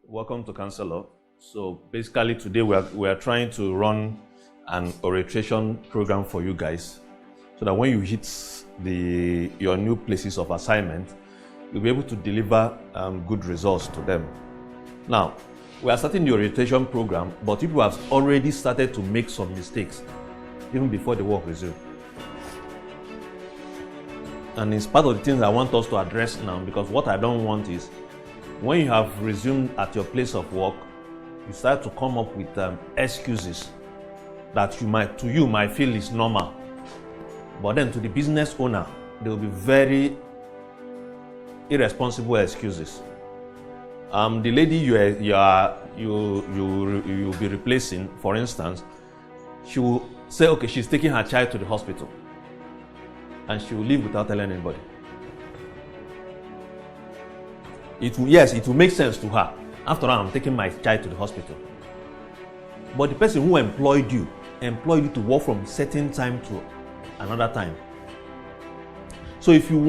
Welcome to Kanselor. So basically today we are trying to run an orientation program for you guys so that when you hit your new places of assignment, you'll be able to deliver good results to them. Now, we are starting the orientation program, but people have already started to make some mistakes even before the work resumes. And it's part of the things I want us to address now, because what I don't want is when you have resumed at your place of work, you start to come up with excuses that you might feel is normal, but then to the business owner, they will be very irresponsible excuses. The lady you'll be replacing, for instance, she will say, okay, she's taking her child to the hospital, and she will leave without telling anybody. It will make sense to her. After all, I'm taking my child to the hospital. But the person who employed you to work from certain time to another time. So if you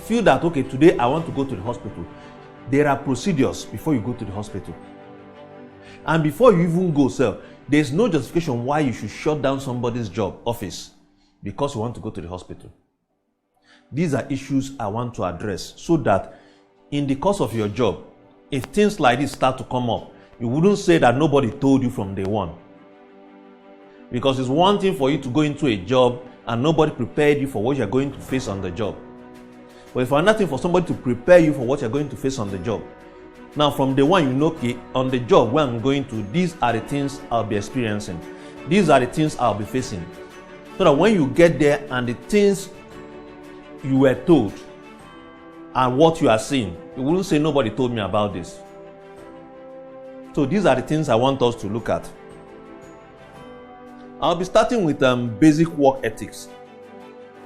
feel that, okay, today I want to go to the hospital, there are procedures before you go to the hospital. And before you even go, sir, there's no justification why you should shut down somebody's office because you want to go to the hospital. These are issues I want to address so that in the course of your job, if things like this start to come up, you wouldn't say that nobody told you from day one. Because it's one thing for you to go into a job and nobody prepared you for what you're going to face on the job. But it's another thing for somebody to prepare you for what you're going to face on the job. Now, from day one, you know, okay, on the job where I'm going to, these are the things I'll be experiencing. These are the things I'll be facing. So that when you get there and the things you were told and what you are seeing, you wouldn't say nobody told me about this. So these are the things I want us to look at. I'll be starting with basic work ethics.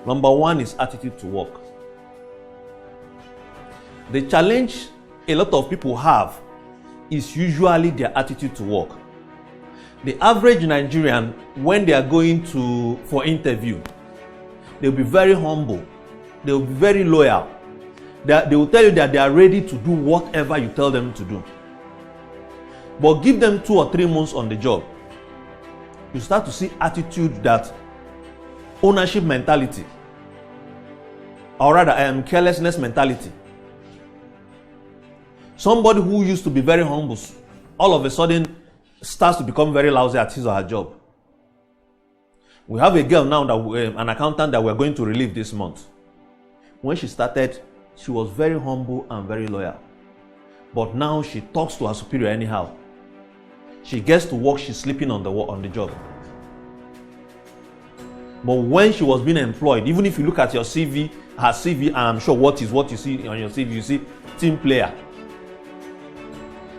Number one is attitude to work. The challenge a lot of people have is usually their attitude to work. The average Nigerian, when they are going for interview, they'll be very humble, they'll be very loyal. They will tell you that they are ready to do whatever you tell them to do. But give them 2 or 3 months on the job, you start to see attitude, that ownership mentality, or rather carelessness mentality. Somebody who used to be very humble, all of a sudden starts to become very lousy at his or her job. We have a girl now, an accountant that we're going to relieve this month. When she started, she was very humble and very loyal. But now she talks to her superior anyhow. She gets to work, she's sleeping on the job. But when she was being employed, even if you look at your CV, her CV, and I'm sure what you see on your CV, you see team player.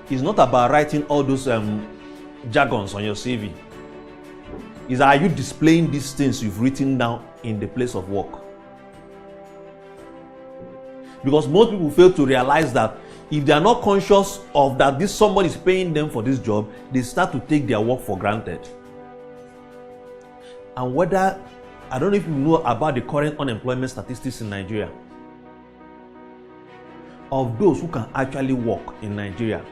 It's not about writing all those jargons on your CV. It's, are you displaying these things you've written down in the place of work? Because most people fail to realize that if they are not conscious of that somebody is paying them for this job, they start to take their work for granted. And I don't know if you know about the current unemployment statistics in Nigeria. Of those who can actually work in Nigeria,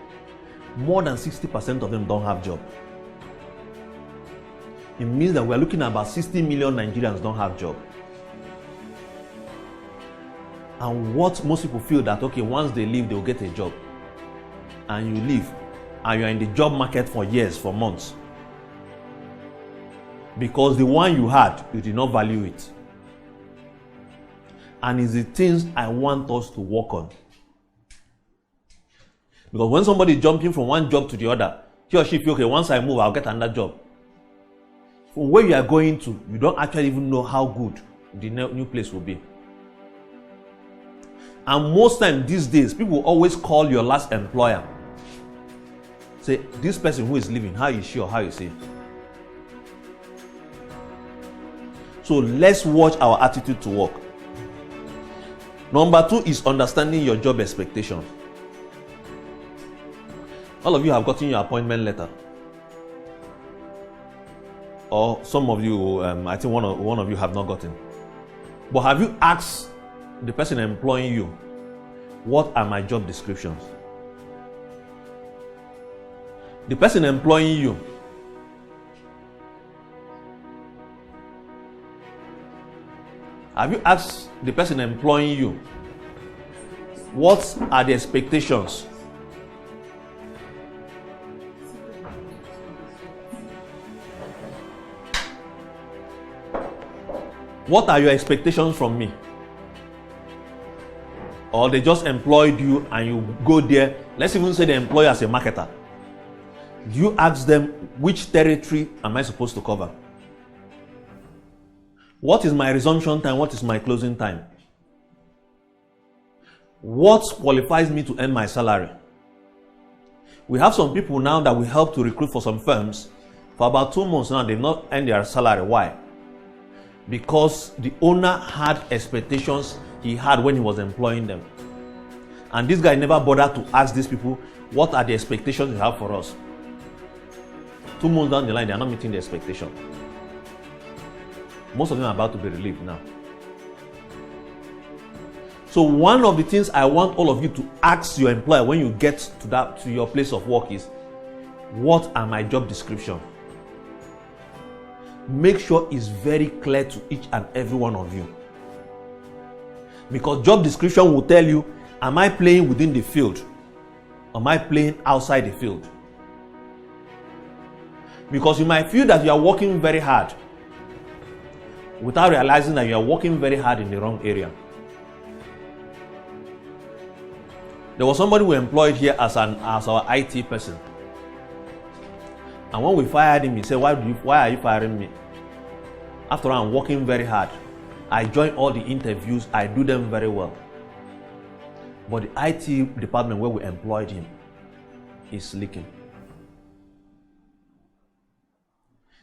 more than 60% of them don't have job. It means that we're looking at about 60 million Nigerians don't have job. And what most people feel that, okay, once they leave, they'll get a job. And you leave, and you're in the job market for years, for months. Because the one you had, you did not value it. And it's the things I want us to work on. Because when somebody is jumping from one job to the other, he or she feels, okay, once I move, I'll get another job. From where you are going to, you don't actually even know how good the new place will be. And most times these days, people always call your last employer. Say, this person who is leaving, how is she or how is he? So let's watch our attitude to work. Number 2 is understanding your job expectations. All of you have gotten your appointment letter. Or some of you, I think one of you have not gotten. But have you asked the person employing you, what are my job descriptions? The person employing you, have you asked the person employing you, what are the expectations? What are your expectations from me? Or they just employed you and you go there. Let's even say they employ you as a marketer. Do you ask them, which territory am I supposed to cover? What is my resumption time? What is my closing time? What qualifies me to earn my salary? We have some people now that we help to recruit for some firms. For about 2 months now, they've not earned their salary. Why? Because the owner had expectations he had when he was employing them. And this guy never bothered to ask these people, what are the expectations you have for us? 2 months down the line, they are not meeting the expectation. Most of them are about to be relieved now. So one of the things I want all of you to ask your employer when you get to your place of work is, what are my job description? Make sure it's very clear to each and every one of you. Because job description will tell you, am I playing within the field? Am I playing outside the field? Because you might feel that you are working very hard without realizing that you are working very hard in the wrong area. There was somebody we employed here as our IT person. And when we fired him, he said, why are you firing me? After all, I'm working very hard. I join all the interviews, I do them very well. But the IT department where we employed him is leaking.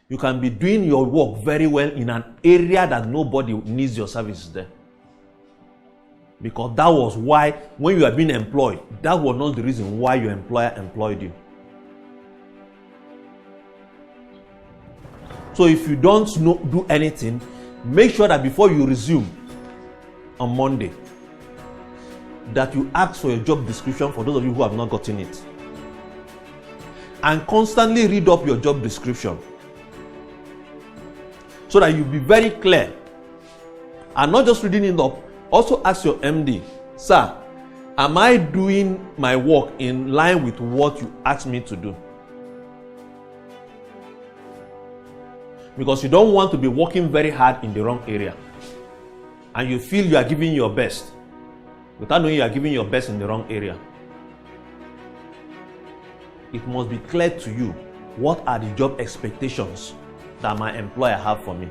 You can be doing your work very well in an area that nobody needs your services there. Because that was why, when you are being employed, that was not the reason why your employer employed you. So if you don't do anything, make sure that before you resume on Monday, that you ask for your job description for those of you who have not gotten it. And constantly read up your job description so that you'll be very clear. And not just reading it up, also ask your MD, sir, am I doing my work in line with what you asked me to do? Because you don't want to be working very hard in the wrong area. And you feel you are giving your best without knowing you are giving your best in the wrong area. It must be clear to you, what are the job expectations that my employer have for me?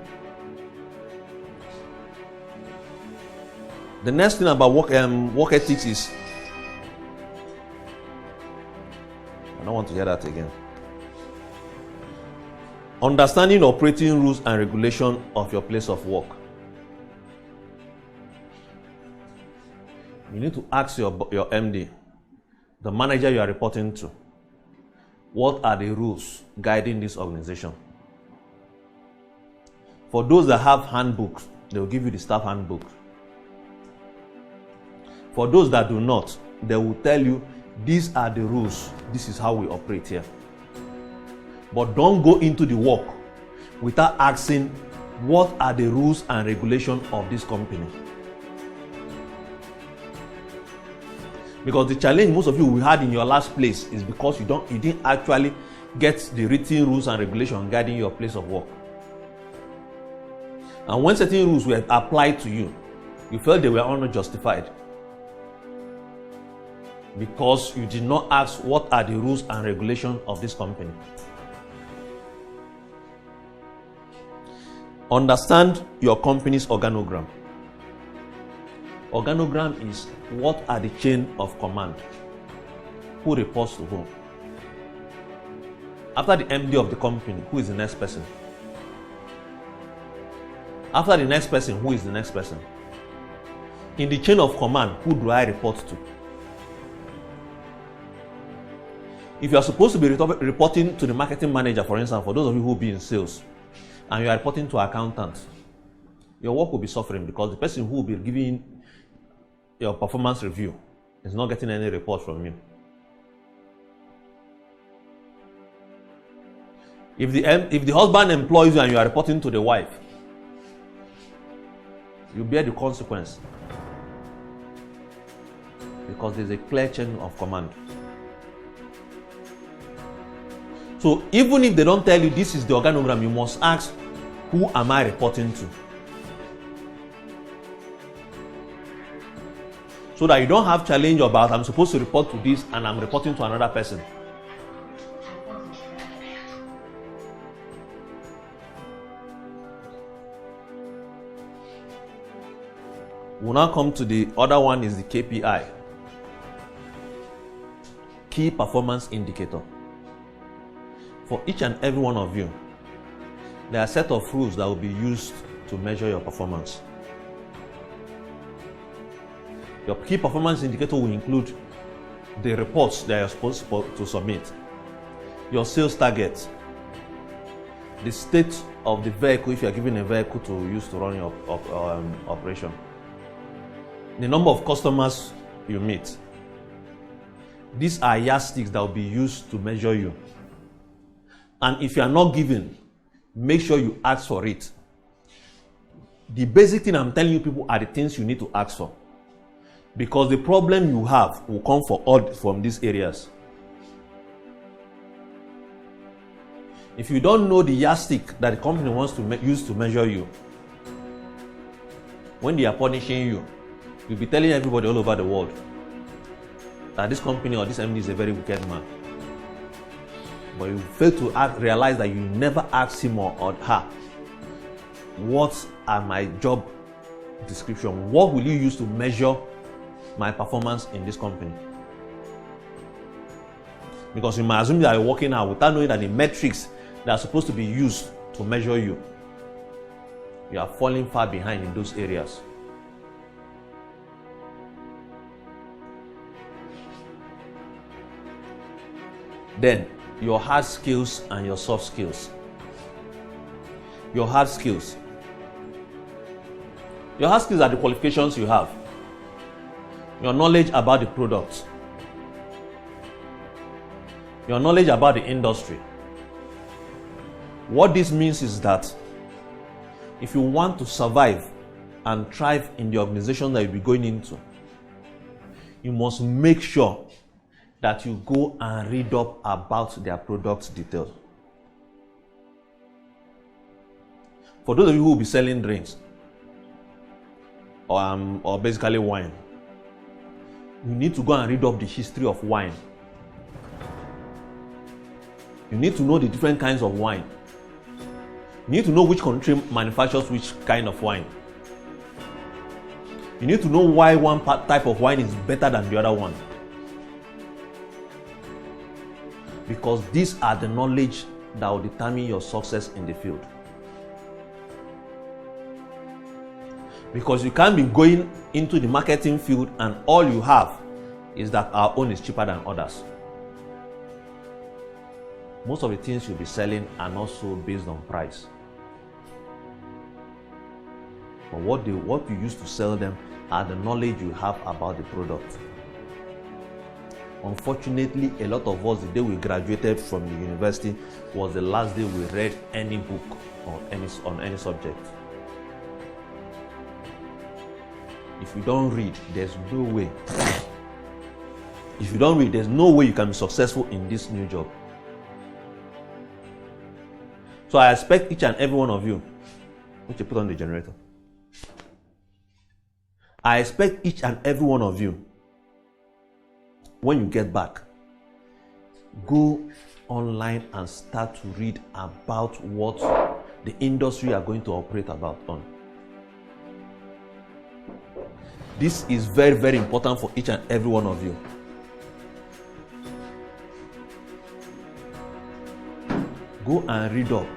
The next thing about work ethics is, I don't want to hear that again. Understanding operating rules and regulation of your place of work. You need to ask your MD, the manager you are reporting to, what are the rules guiding this organization? For those that have handbooks, they will give you the staff handbook. For those that do not, they will tell you, these are the rules, this is how we operate here. But don't go into the work without asking, what are the rules and regulations of this company? Because the challenge most of you we had in your last place is because you didn't actually get the written rules and regulations guiding your place of work. And when certain rules were applied to you, you felt they were not justified. Because you did not ask, what are the rules and regulations of this company? Understand your company's organogram. Organogram is, what are the chain of command? Who reports to whom? After the MD of the company, who is the next person? After the next person, who is the next person? In the chain of command, who do I report to? If you are supposed to be reporting to the marketing manager, for instance, for those of you who will be in sales, and you are reporting to an accountant, your work will be suffering because the person who will be giving your performance review is not getting any report from you. If the husband employs you and you are reporting to the wife, you bear the consequence, because there's a clear chain of command. So even if they don't tell you this is the organogram, you must ask, who am I reporting to? So that you don't have challenge about, I'm supposed to report to this and I'm reporting to another person. We'll now come to the other one, is the KPI. Key Performance Indicator. For each and every one of you, there are a set of rules that will be used to measure your performance. Your key performance indicator will include the reports that you're supposed to submit, your sales targets, the state of the vehicle if you're given a vehicle to use to run your operation, the number of customers you meet. These are yardsticks that will be used to measure you. And if you are not given, make sure you ask for it. The basic thing I'm telling you people are the things you need to ask for. Because the problem you have will come from these areas. If you don't know the yardstick that the company wants to use to measure you, when they are punishing you, you'll be telling everybody all over the world that this company or this MD is a very wicked man. But you fail to realize that you never ask him or her, what are my job description? What will you use to measure my performance in this company? Because you might assume that you're working out without knowing that the metrics that are supposed to be used to measure you, you are falling far behind in those areas. Then, your hard skills and your soft skills. Your hard skills. Your hard skills are the qualifications you have. Your knowledge about the product. Your knowledge about the industry. What this means is that if you want to survive and thrive in the organization that you'll be going into, you must make sure that you go and read up about their product details. For those of you who will be selling drinks or basically wine, you need to go and read up the history of wine. You need to know the different kinds of wine. You need to know which country manufactures which kind of wine. You need to know why one type of wine is better than the other one. Because these are the knowledge that will determine your success in the field. Because you can't be going into the marketing field and all you have is that our own is cheaper than others. Most of the things you'll be selling are not so based on price. But what you use to sell them are the knowledge you have about the product. Unfortunately, a lot of us, the day we graduated from the university was the last day we read any book on any subject. If you don't read, there's no way. If you don't read, there's no way you can be successful in this new job. So I expect each and every one of you, which you put on the generator. I expect each and every one of you, when you get back, go online and start to read about what the industry are going to operate on. This is very, very important for each and every one of you. Go and read up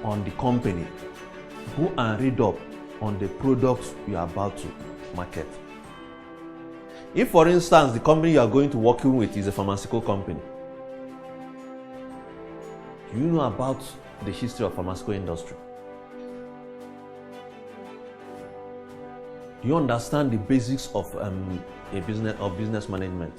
on the company. Go and read up on the products you are about to market. If, for instance, the company you are going to work with is a pharmaceutical company, do you know about the history of pharmaceutical industry? Do you understand the basics of business management?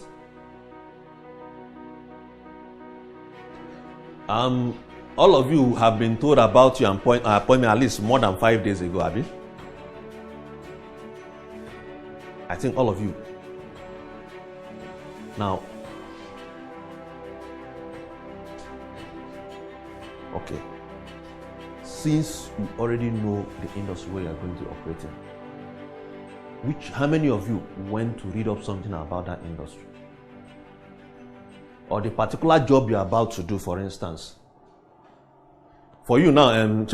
All of you have been told about your appointment at least more than 5 days ago, Abi. I think all of you. Now, okay. Since you already know the industry where you are going to operate in, how many of you went to read up something about that industry? Or the particular job you're about to do, for instance. For you now, I'm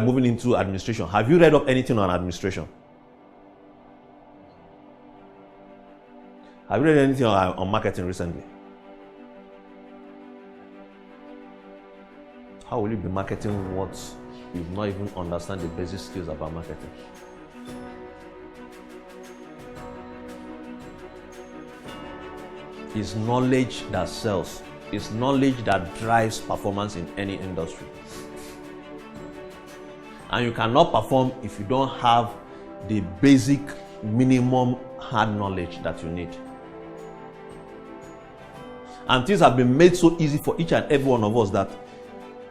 moving into administration. Have you read up anything on administration? Have you read anything on marketing recently? How will you be marketing what you not even understand the basic skills about marketing? It's knowledge that sells. It's knowledge that drives performance in any industry. And you cannot perform if you don't have the basic minimum hard knowledge that you need. And things have been made so easy for each and every one of us that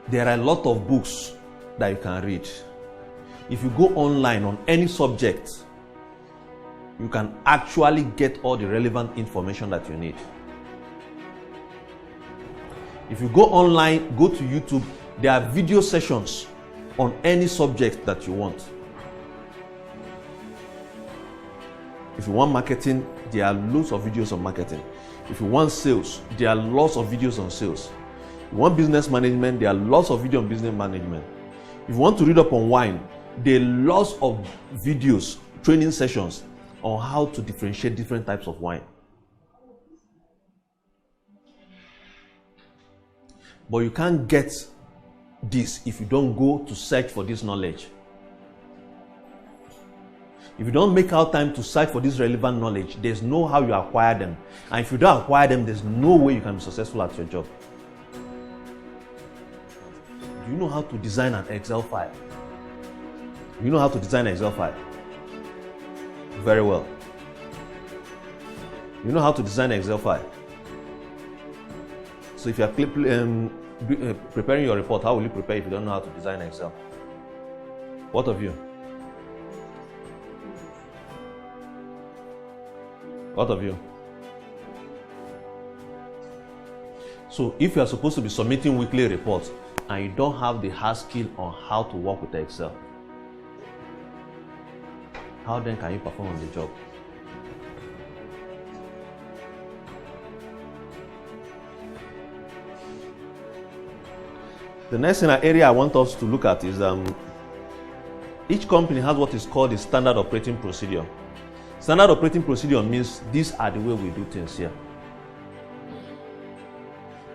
there are a lot of books that you can read. If you go online on any subject, you can actually get all the relevant information that you need. If you go online, go to YouTube, there are video sessions on any subject that you want. If you want marketing, there are loads of videos on marketing. If you want sales, there are lots of videos on sales. If you want business management, there are lots of videos on business management. If you want to read up on wine, there are lots of videos, training sessions on how to differentiate different types of wine. But you can't get this if you don't go to search for this knowledge. If you don't make out time to search for this relevant knowledge, there's no how you acquire them. And if you don't acquire them, there's no way you can be successful at your job. Do you know how to design an Excel file? You know how to design an Excel file? Very well. You know how to design an Excel file? So if you are preparing your report, how will you prepare if you don't know how to design Excel? What of you? What of you? So if you are supposed to be submitting weekly reports and you don't have the hard skill on how to work with Excel, how then can you perform on the job? The next area I want us to look at is each company has what is called the standard operating procedure. Standard operating procedure means these are the way we do things here.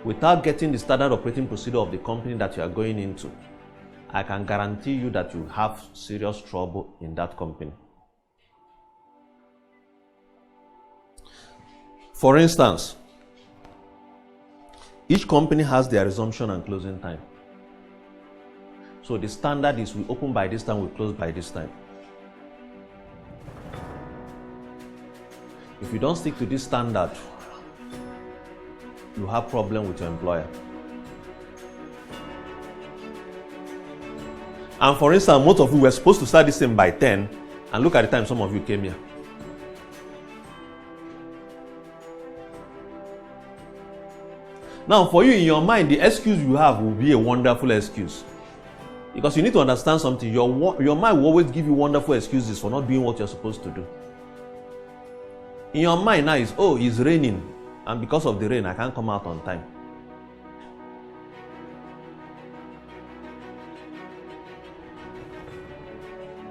Without getting the standard operating procedure of the company that you are going into, I can guarantee you that you have serious trouble in that company. For instance, each company has their resumption and closing time. So the standard is we open by this time, we close by this time. If you don't stick to this standard, you have problem with your employer. And for instance, most of you were supposed to start this thing by 10, and look at the time some of you came here. Now, for you in your mind, the excuse you have will be a wonderful excuse. Because you need to understand something. Your mind will always give you wonderful excuses for not doing what you're supposed to do. In your mind now is, oh, it's raining, and because of the rain, I can't come out on time.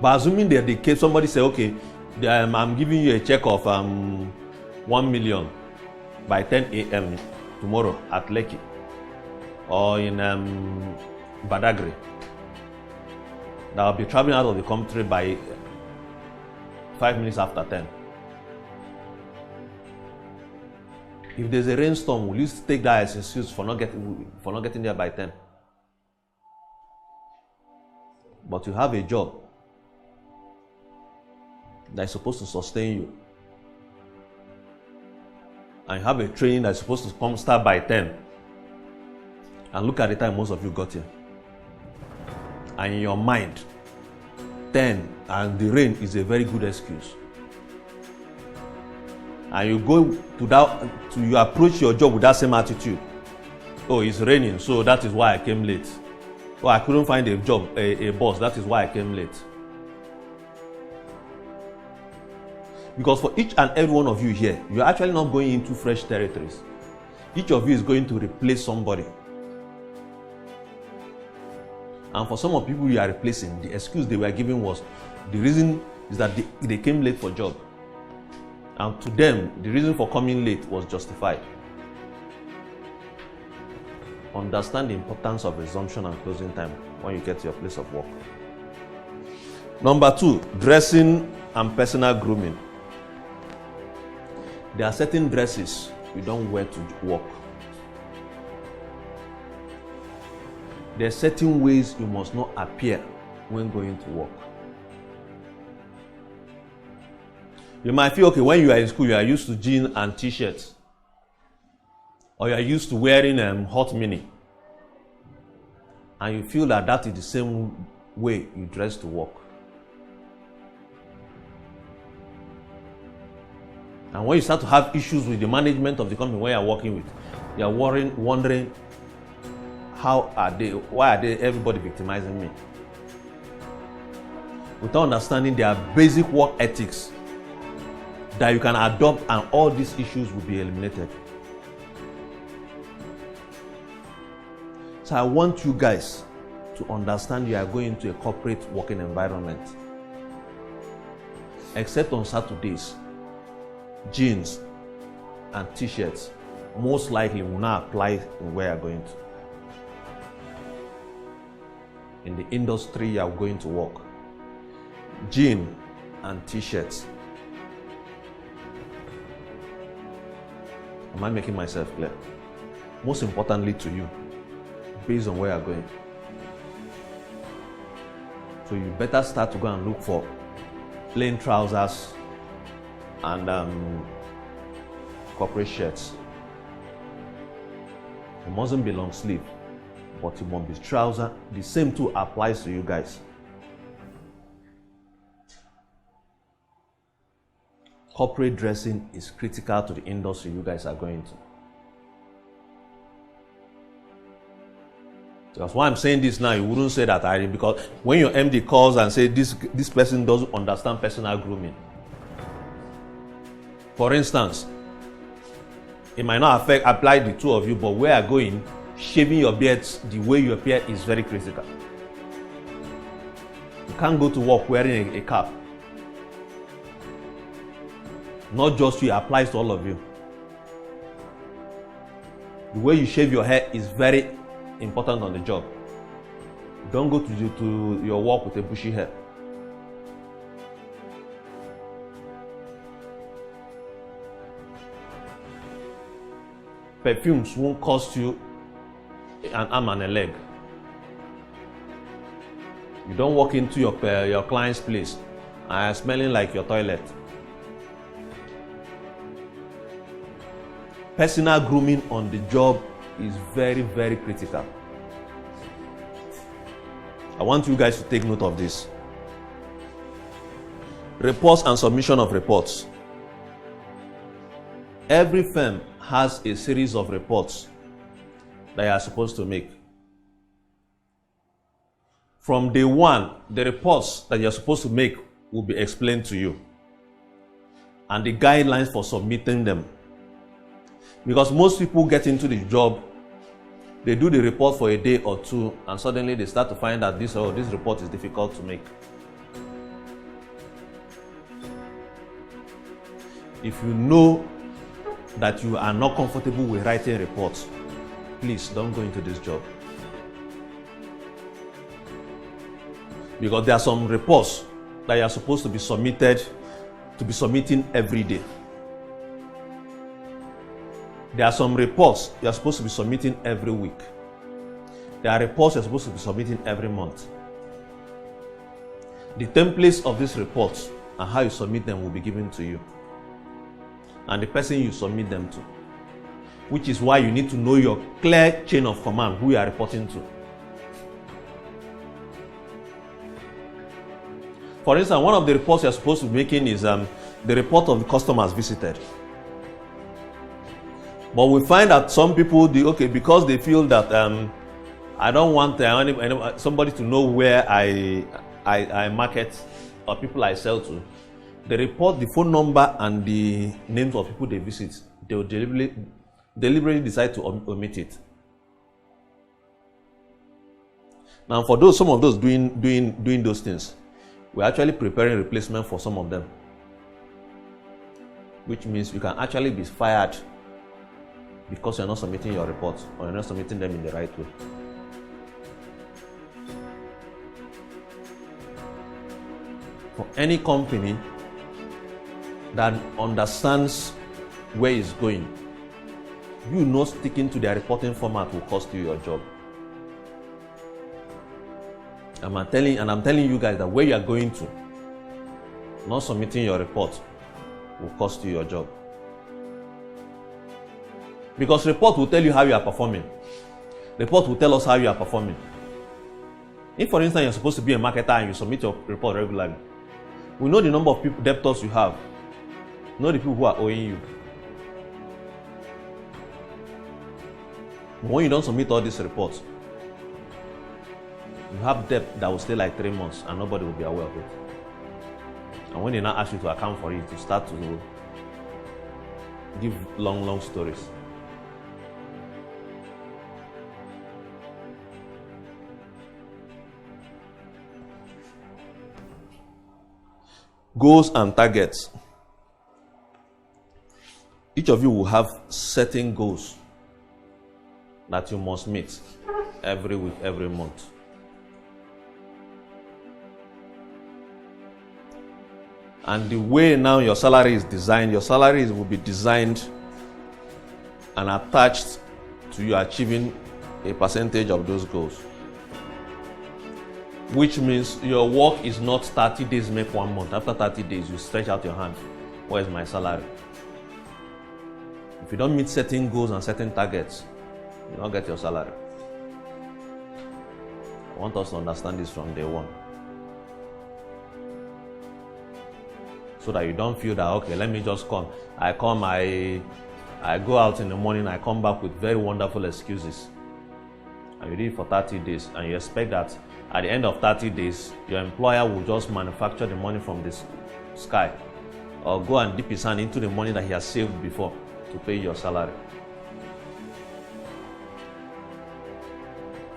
But assuming that the case, somebody say, okay, I'm giving you a check of 1 million by 10 a.m. tomorrow at Lekki or in Badagry. That will be traveling out of the country by 5 minutes after 10. If there's a rainstorm, will you take that as an excuse for not getting there by 10? But you have a job that is supposed to sustain you, and you have a training that is supposed to start by 10. And look at the time most of you got here. And in your mind, 10 and the rain is a very good excuse. And you go to you approach your job with that same attitude. Oh, it's raining, so that is why I came late. Oh, I couldn't find a job, a boss, that is why I came late. Because for each and every one of you here, you're actually not going into fresh territories. Each of you is going to replace somebody. And for some of the people you are replacing, the excuse they were giving was, the reason is that they came late for job. And to them, the reason for coming late was justified. Understand the importance of resumption and closing time when you get to your place of work. Number 2, dressing and personal grooming. There are certain dresses you don't wear to work. There are certain ways you must not appear when going to work. You might feel, okay, when you are in school, you are used to jeans and t-shirts. Or you are used to wearing hot mini. And you feel that that is the same way you dress to work. And when you start to have issues with the management of the company where you are working with, you are wondering, why are they everybody victimizing me? Without understanding their basic work ethics that you can adopt, and all these issues will be eliminated. So I want you guys to understand you are going into a corporate working environment. Except on Saturdays, jeans and t-shirts most likely will not apply in where you are going to. In the industry you are going to work, jeans and t-shirts. Am I making myself clear? Most importantly to you, based on where you are going. So you better start to go and look for plain trousers and corporate shirts. It mustn't be long sleeve, but it must be trouser. The same too applies to you guys. Corporate dressing is critical to the industry you guys are going to. That's why I'm saying this now. You wouldn't say that because when your MD calls and says this person doesn't understand personal grooming. For instance, it might not apply the two of you, but where you're going, shaving your beards the way you appear is very critical. You can't go to work wearing a cap. Not just you, it applies to all of you. The way you shave your hair is very important on the job. Don't go to your work with a bushy hair. Perfumes won't cost you an arm and a leg. You don't walk into your client's place and smelling like your toilet. Personal grooming on the job is very, very critical. I want you guys to take note of this. Reports and submission of reports. Every firm has a series of reports that you are supposed to make. From day one, the reports that you're supposed to make will be explained to you, and the guidelines for submitting them. Because most people get into the job, they do the report for a day or two, and suddenly they start to find that this report is difficult to make. If you know that you are not comfortable with writing reports, please don't go into this job. Because there are some reports that you are supposed to be submitting every day. There are some reports you are supposed to be submitting every week. There are reports you are supposed to be submitting every month. The templates of these reports and how you submit them will be given to you, and the person you submit them to. which is why you need to know your clear chain of command, who you are reporting to. For instance, one of the reports you're supposed to be making is the report of the customers visited. But we find that some people, because they feel that I don't want somebody to know where I market or people I sell to, they report the phone number and the names of people they visit. They will deliberately decide to omit it. Now, for some of those doing those things, we're actually preparing replacement for some of them, which means you can actually be fired because you're not submitting your reports or you're not submitting them in the right way. For any company that understands where it's going, you not sticking to their reporting format will cost you your job. I'm telling you guys that where you are going to, not submitting your report will cost you your job. Because report will tell you how you are performing. Report will tell us how you are performing. If, for instance, you're supposed to be a marketer and you submit your report regularly, we know the number of debtors you have, know the people who are owing you. But when you don't submit all these reports, you have debt that will stay like 3 months and nobody will be aware of it. And when they now ask you to account for it, you start to give long stories. Goals and targets. Each of you will have certain goals that you must meet every week, every month. And the way now your salary is designed, your salaries will be designed and attached to you achieving a percentage of those goals. Which means your work is not 30 days make 1 month. After 30 days, you stretch out your hand. Where is my salary? If you don't meet certain goals and certain targets, you don't get your salary. I want us to understand this from day one. So that you don't feel that, okay, let me just come. I go out in the morning, I come back with very wonderful excuses. And you do it for 30 days, and you expect that at the end of 30 days, your employer will just manufacture the money from the sky, or go and dip his hand into the money that he has saved before to pay your salary.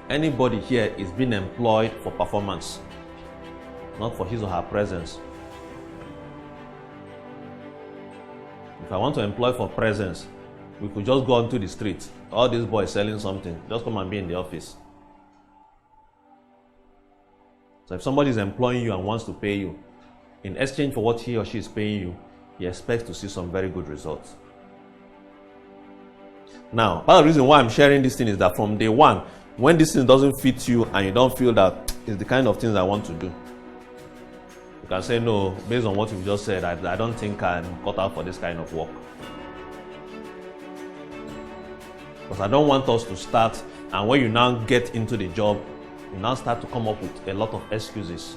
Anybody here is being employed for performance, not for his or her presence. If I want to employ for presence, we could just go onto the street. All these boys selling something, just come and be in the office. So if somebody is employing you and wants to pay you, in exchange for what he or she is paying you, he expects to see some very good results. Now, part of the reason why I'm sharing this thing is that from day one, when this thing doesn't fit you and you don't feel that it's the kind of things I want to do, you can say, no, based on what you've just said, I don't think I'm cut out for this kind of work. Because I don't want us to start, and when you now get into the job, you now start to come up with a lot of excuses.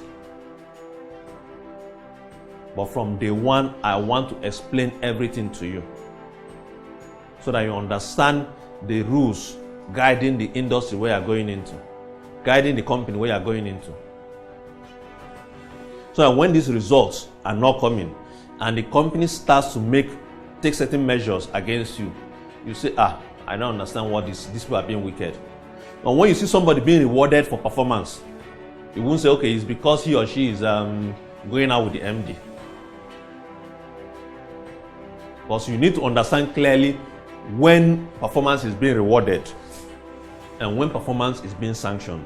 But from day one, I want to explain everything to you so that you understand the rules guiding the industry where you're going into, guiding the company where you're going into. So that when these results are not coming and the company starts to take certain measures against you, you say, I don't understand what these people are being wicked. And when you see somebody being rewarded for performance, you won't say, okay, it's because he or she is going out with the MD. Because you need to understand clearly when performance is being rewarded and when performance is being sanctioned.